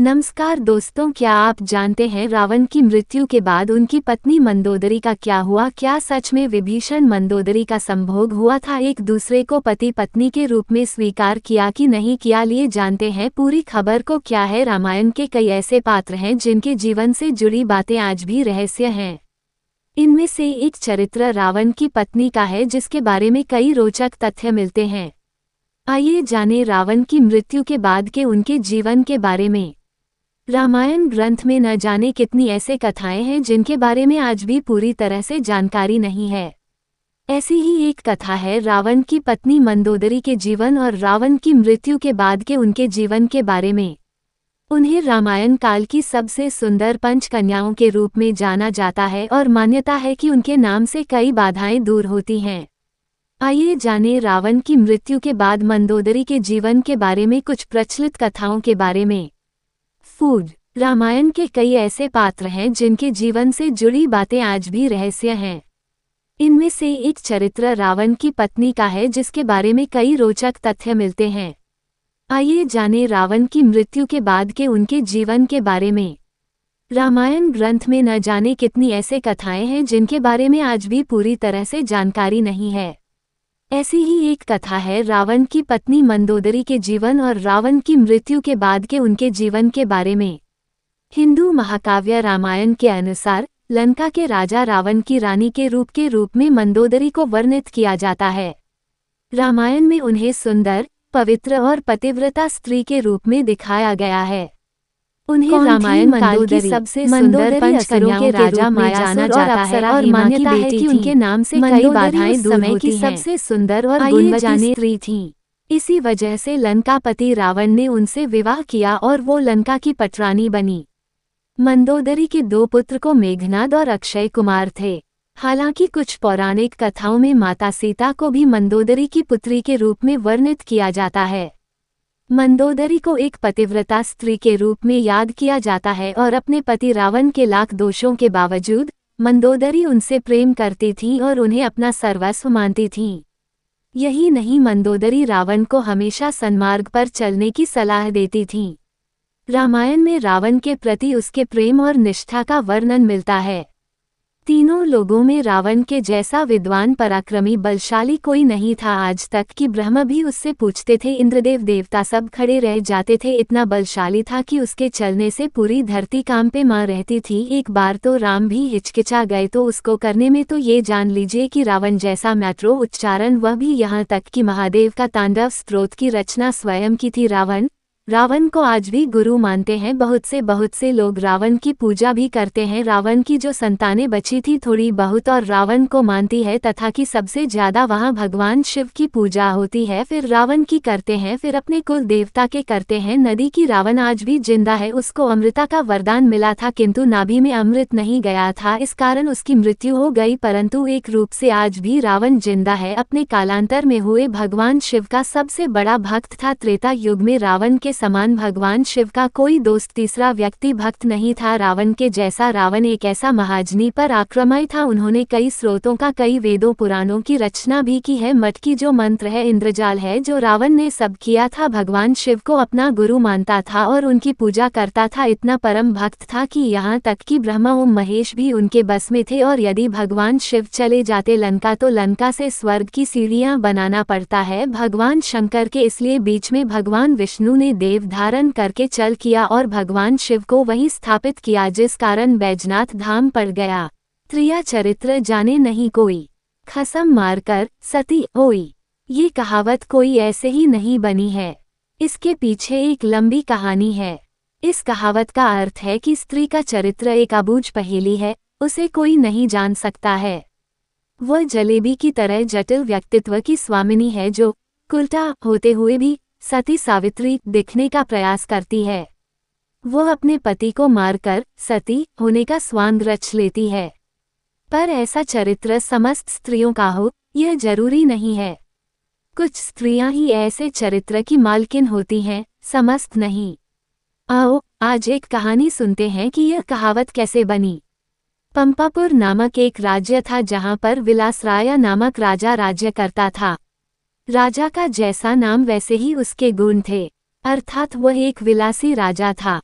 नमस्कार दोस्तों, क्या आप जानते हैं रावण की मृत्यु के बाद उनकी पत्नी मंदोदरी का क्या हुआ? क्या सच में विभीषण मंदोदरी का संभोग हुआ था? एक दूसरे को पति पत्नी के रूप में स्वीकार किया कि नहीं किया? लिए जानते हैं पूरी खबर को। क्या है? रामायण के कई ऐसे पात्र हैं जिनके जीवन से जुड़ी बातें आज भी रहस्य हैं। इनमें से एक चरित्र रावण की पत्नी का है जिसके बारे में कई रोचक तथ्य मिलते हैं। आइए जानें रावण की मृत्यु के बाद के उनके जीवन के बारे में। रामायण ग्रंथ में न जाने कितनी ऐसे कथाएं हैं जिनके बारे में आज भी पूरी तरह से जानकारी नहीं है। ऐसी ही एक कथा है रावण की पत्नी मंदोदरी के जीवन और रावण की मृत्यु के बाद के उनके जीवन के बारे में। उन्हें रामायण काल की सबसे सुंदर पंचकन्याओं के रूप में जाना जाता है और मान्यता है कि उनके नाम से कई बाधाएं दूर होती हैं। आइए जानें रावण की मृत्यु के बाद मंदोदरी के जीवन के बारे में कुछ प्रचलित कथाओं के बारे में। फूड। रामायण के कई ऐसे पात्र हैं जिनके जीवन से जुड़ी बातें आज भी रहस्य हैं। इनमें से एक चरित्र रावण की पत्नी का है जिसके बारे में कई रोचक तथ्य मिलते हैं। आइए जानें रावण की मृत्यु के बाद के उनके जीवन के बारे में। रामायण ग्रंथ में न जाने कितनी ऐसे कथाएं हैं जिनके बारे में आज भी पूरी तरह से जानकारी नहीं है। ऐसी ही एक कथा है रावण की पत्नी मंदोदरी के जीवन और रावण की मृत्यु के बाद के उनके जीवन के बारे में। हिंदू महाकाव्य रामायण के अनुसार लंका के राजा रावण की रानी के रूप में मंदोदरी को वर्णित किया जाता है। रामायण में उन्हें सुंदर, पवित्र और पतिव्रता स्त्री के रूप में दिखाया गया है। उन्हें रामायण काल की सबसे सुंदर पंचकन्याओं के राजा माया और अप्सरा और मान्यता है कि उनके नाम से कई बाधाएं दूर होती हैं। सबसे सुंदर और गुणवती स्त्री थीं। इसी वजह से लंकापति रावण ने उनसे विवाह किया और वो लंका की पटरानी बनी। मंदोदरी के दो पुत्र को मेघनाद और अक्षय कुमार थे। हालांकि कुछ पौराणिक कथाओं में माता सीता को भी मंदोदरी की पुत्री के रूप में वर्णित किया जाता है। मंदोदरी को एक पतिव्रता स्त्री के रूप में याद किया जाता है और अपने पति रावण के लाख दोषों के बावजूद मंदोदरी उनसे प्रेम करती थी और उन्हें अपना सर्वस्व मानती थी। यही नहीं, मंदोदरी रावण को हमेशा सन्मार्ग पर चलने की सलाह देती थी। रामायण में रावण के प्रति उसके प्रेम और निष्ठा का वर्णन मिलता है। तीनों लोगों में रावण के जैसा विद्वान, पराक्रमी, बलशाली कोई नहीं था आज तक कि ब्रह्मा भी उससे पूछते थे। इंद्रदेव, देवता सब खड़े रह जाते थे। इतना बलशाली था कि उसके चलने से पूरी धरती काम पे मां रहती थी। एक बार तो राम भी हिचकिचा गए तो उसको करने में। तो ये जान लीजिए कि रावण जैसा मैट्रो उच्चारण, वह भी यहाँ तक कि महादेव का तांडव स्तोत्र की रचना स्वयं की थी। रावण को आज भी गुरु मानते हैं। बहुत से लोग रावण की पूजा भी करते हैं। रावण की जो संतानें बची थी थोड़ी बहुत और रावण को मानती है, तथा कि सबसे ज्यादा वहां भगवान शिव की पूजा होती है, फिर रावण की करते हैं, फिर अपने कुल देवता के करते हैं। नदी की रावण आज भी जिंदा है। उसको अमृता का वरदान मिला था किंतु नाभि में अमृत नहीं गया था, इस कारण उसकी मृत्यु हो गई। परंतु एक रूप से आज भी रावण जिंदा है। अपने कालांतर में हुए भगवान शिव का सबसे बड़ा भक्त था। त्रेता युग में रावण के समान भगवान शिव का कोई दोस्त, तीसरा व्यक्ति, भक्त नहीं था रावण के जैसा। रावण एक ऐसा महाजनी पर आक्रमण था। उन्होंने कई स्रोतों का, कई वेदों पुराणों की रचना भी की है। मटकी जो मंत्र है, इंद्रजाल है, जो रावण ने सब किया था। भगवान शिव को अपना गुरु मानता था और उनकी पूजा करता था। इतना परम भक्त था कि यहाँ तक कि ब्रह्मा ओम महेश भी उनके बस में थे। और यदि भगवान शिव चले जाते लंका तो लंका से स्वर्ग की सीढ़ियां बनाना पड़ता है भगवान शंकर के। इसलिए बीच में भगवान विष्णु ने देव धारण करके चल किया और भगवान शिव को वहीं स्थापित किया, जिस कारण बैजनाथ धाम पड़ गया। त्रिया चरित्र जाने नहीं कोई, खसम मारकर सती होई। ये कहावत कोई ऐसे ही नहीं बनी है। इसके पीछे एक लंबी कहानी है। इस कहावत का अर्थ है कि स्त्री का चरित्र एक अबूझ पहेली है, उसे कोई नहीं जान सकता है। वह जलेबी की तरह जटिल व्यक्तित्व की स्वामिनी है जो उल्टा होते हुए भी सती सावित्री दिखने का प्रयास करती है। वह अपने पति को मारकर सती होने का स्वांग रच लेती है। पर ऐसा चरित्र समस्त स्त्रियों का हो, यह जरूरी नहीं है। कुछ स्त्रियां ही ऐसे चरित्र की मालकिन होती हैं, समस्त नहीं। आओ आज एक कहानी सुनते हैं कि यह कहावत कैसे बनी। पंपापुर नामक एक राज्य था जहां पर विलासराय नामक राजा राज्य करता था। राजा का जैसा नाम वैसे ही उसके गुण थे, अर्थात वह एक विलासी राजा था।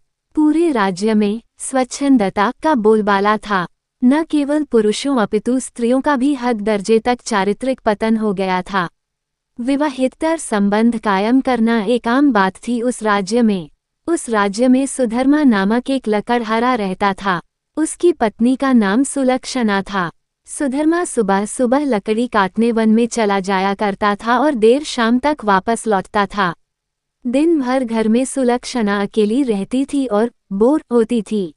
पूरे राज्य में स्वच्छंदता का बोलबाला था। न केवल पुरुषों अपितु स्त्रियों का भी हद दर्जे तक चारित्रिक पतन हो गया था। विवाहेतर संबंध कायम करना एक आम बात थी उस राज्य में। उस राज्य में सुधर्मा नामक एक लकड़हारा रहता था। उसकी पत्नी का नाम सुलक्षणा था। सुधर्मा सुबह सुबह लकड़ी काटने वन में चला जाया करता था और देर शाम तक वापस लौटता था। दिन भर घर में सुलक्षणा अकेली रहती थी और बोर होती थी।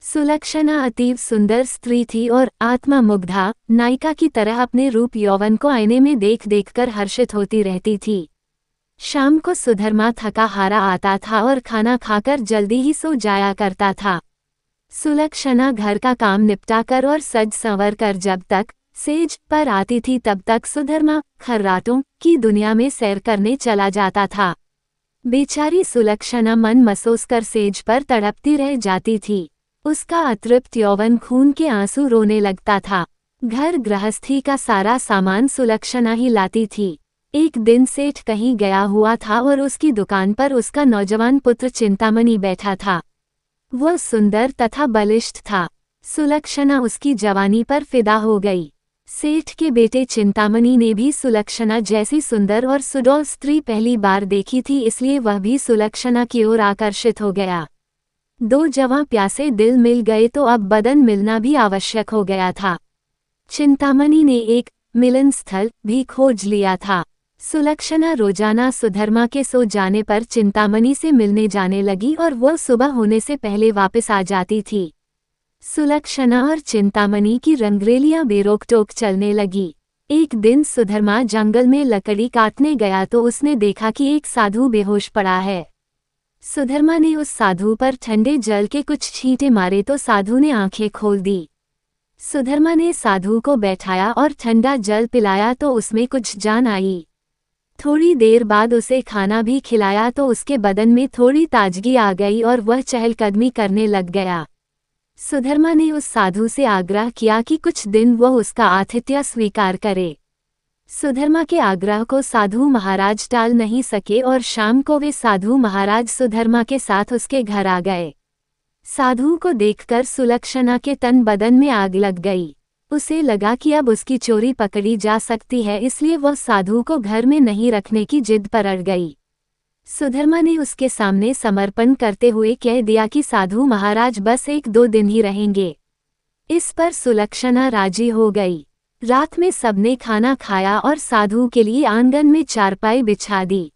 सुलक्षणा अतीव सुंदर स्त्री थी और आत्ममुग्धा नायिका की तरह अपने रूप यौवन को आईने में देख देखकर हर्षित होती रहती थी। शाम को सुधर्मा थका हारा आता था और खाना खाकर जल्दी ही सो जाया करता था। सुलक्षणा घर का काम निपटाकर और सज संवर कर जब तक सेज पर आती थी तब तक सुधर्मा खर्राटों की दुनिया में सैर करने चला जाता था। बेचारी सुलक्षणा मन मसोस कर सेज पर तड़पती रह जाती थी। उसका अतृप्त यौवन खून के आंसू रोने लगता था। घर गृहस्थी का सारा सामान सुलक्षणा ही लाती थी। एक दिन सेठ कहीं गया हुआ था और उसकी दुकान पर उसका नौजवान पुत्र चिंतामणि बैठा था। वह सुंदर तथा बलिष्ठ था। सुलक्षणा उसकी जवानी पर फिदा हो गई। सेठ के बेटे चिंतामणि ने भी सुलक्षणा जैसी सुंदर और सुडौल स्त्री पहली बार देखी थी, इसलिए वह भी सुलक्षणा की ओर आकर्षित हो गया। दो जवां प्यासे दिल मिल गए तो अब बदन मिलना भी आवश्यक हो गया था। चिंतामणि ने एक मिलन स्थल भी खोज लिया था। सुलक्षणा रोजाना सुधर्मा के सो जाने पर चिंतामणि से मिलने जाने लगी और वह सुबह होने से पहले वापस आ जाती थी। सुलक्षणा और चिंतामणि की रंगरेलियां बेरोक-टोक चलने लगी। एक दिन सुधर्मा जंगल में लकड़ी काटने गया तो उसने देखा कि एक साधु बेहोश पड़ा है। सुधर्मा ने उस साधु पर ठंडे जल के कुछ छींटे मारे तो साधु ने आंखें खोल दी। सुधर्मा ने साधु को बैठाया और ठंडा जल पिलाया तो उसमें कुछ जान आई। थोड़ी देर बाद उसे खाना भी खिलाया तो उसके बदन में थोड़ी ताजगी आ गई और वह चहलकदमी करने लग गया। सुधर्मा ने उस साधु से आग्रह किया कि कुछ दिन वह उसका आतिथ्य स्वीकार करे। सुधर्मा के आग्रह को साधु महाराज टाल नहीं सके और शाम को वे साधु महाराज सुधर्मा के साथ उसके घर आ गए। साधु को देखकर सुलक्षणा के तन बदन में आग लग गई। उसे लगा कि अब उसकी चोरी पकड़ी जा सकती है, इसलिए वह साधु को घर में नहीं रखने की जिद पर अड़ गई। सुधर्मा ने उसके सामने समर्पण करते हुए कह दिया कि साधु महाराज बस 1-2 दिन ही रहेंगे। इस पर सुलक्षणा राजी हो गई। रात में सबने खाना खाया और साधु के लिए आंगन में चारपाई बिछा दी।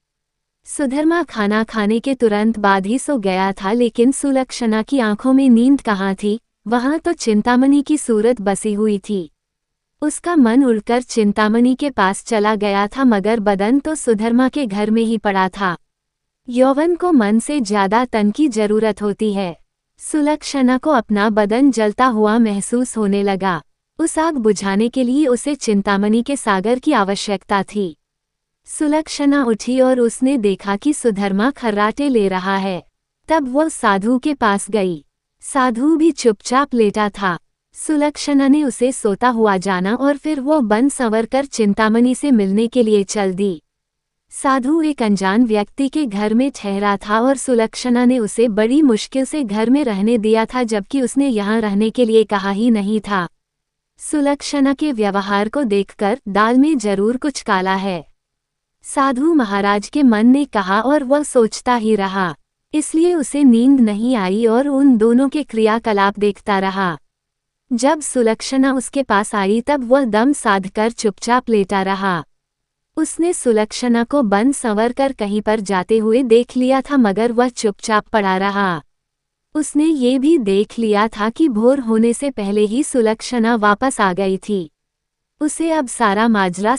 सुधर्मा खाना खाने के तुरंत बाद ही सो गया था, लेकिन सुलक्षणा की आंखों में नींद कहाँ थी, वहां तो चिंतामणि की सूरत बसी हुई थी। उसका मन उड़कर चिंतामणि के पास चला गया था, मगर बदन तो सुधर्मा के घर में ही पड़ा था। यौवन को मन से ज्यादा तन की जरूरत होती है। सुलक्षणा को अपना बदन जलता हुआ महसूस होने लगा। उस आग बुझाने के लिए उसे चिंतामणि के सागर की आवश्यकता थी। सुलक्षणा उठी और उसने देखा कि सुधर्मा खर्राटे ले रहा है। तब वह साधु के पास गई। साधु भी चुपचाप लेटा था। सुलक्षणा ने उसे सोता हुआ जाना और फिर वो बन संवर कर चिंतामणि से मिलने के लिए चल दी। साधु एक अनजान व्यक्ति के घर में ठहरा था और सुलक्षणा ने उसे बड़ी मुश्किल से घर में रहने दिया था, जबकि उसने यहाँ रहने के लिए कहा ही नहीं था। सुलक्षणा के व्यवहार को देखकर दाल में जरूर कुछ काला है, साधु महाराज के मन ने कहा और वह सोचता ही रहा। इसलिए उसे नींद नहीं आई और उन दोनों के क्रियाकलाप देखता रहा। जब सुलक्षणा उसके पास आई तब वह दम साधकर चुपचाप लेटा रहा। उसने सुलक्षणा को बन संवर कर कहीं पर जाते हुए देख लिया था, मगर वह चुपचाप पड़ा रहा। उसने ये भी देख लिया था कि भोर होने से पहले ही सुलक्षणा वापस आ गई थी। उसे अब सारा माजरा